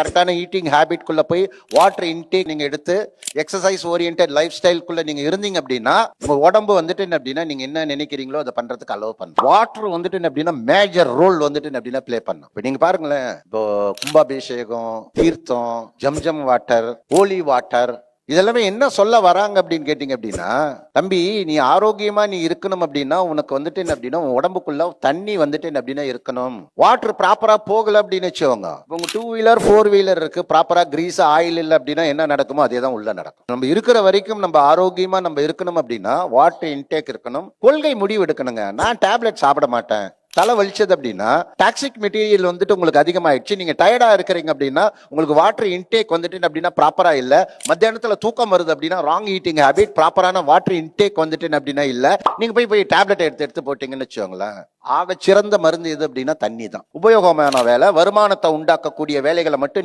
கரெக்டான eating habit குள்ள போய் வாட்டர் இன்டேக் நீங்க எடுத்து எக்ஸசைஸ் ஓரியன்டட் லைஃப் ஸ்டைல்குள்ள நீங்க இருந்தீங்க அப்படின்னா உங்க உடம்பு வந்துட்டு என்ன அப்படின்னா நீங்க என்ன நினைக்கிறீங்களோ அதை பண்றதுக்கு அலோவ் பண்ணும். வாட்டர் வந்துட்டு என்ன அப்படின்னா மேஜர் ரோல் வந்துட்டு என்ன அப்படின்னா பிளே பண்ணும். இப்போ நீங்க பாருங்களேன், இப்போ கும்பாபிஷேகம், தீர்த்தம், ஜம்ஜம் வாட்டர், ஹோலி வாட்டர், இதெல்லாமே என்ன சொல்ல வராங்க அப்படின்னு கேட்டீங்க அப்படின்னா, தம்பி நீ ஆரோக்கியமா நீ இருக்கணும் அப்படின்னா உனக்கு வந்துட்டு என்ன அப்படின்னா உன் உடம்புக்குள்ள தண்ணி வந்துட்டு என்ன அப்படின்னா இருக்கணும். வாட்டர் ப்ராப்பரா போகல அப்படின்னு வச்சுக்கோங்க, உங்க 2 வீலர் 4 வீலர் இருக்கு, ப்ராப்பரா கிரீஸ் ஆயில் இல்லை அப்படின்னா என்ன நடக்குமோ அதே தான் உள்ள நடக்கும். நம்ம இருக்கிற வரைக்கும் நம்ம ஆரோக்கியமா நம்ம இருக்கணும் அப்படின்னா வாட்டர் இன்டேக் இருக்கணும். கொள்கை முடிவு எடுக்கணுங்க. நான் டேப்லெட் சாப்பிட மாட்டேன், தலை வலிச்சது அப்படின்னா டாக்ஸிக் மெட்டீரியல் வந்துட்டு உங்களுக்கு அதிகமாயிடுச்சு, நீங்க டயர்டா இருக்கிறீங்க அப்படின்னா உங்களுக்கு வாட்டர் இன்டேக் வந்துட்டு அப்படின்னா ப்ராப்பரா இல்ல, மத்தியானத்துல தூக்கம் வருது அப்படின்னா ராங் ஈட்டிங் ஹேபிட், ப்ராப்பரான வாட்டர் இன்டேக் வந்துட்டு அப்படின்னா இல்ல, நீங்க போய் டேப்லெட் எடுத்து போட்டீங்கன்னு வச்சுக்கோங்களேன். ஆக சிறந்த மருந்து எது அப்படின்னா தண்ணி தான். உபயோகமான வேலை, வருமானத்தை உண்டாக்கக்கூடிய வேலைகளை மட்டும்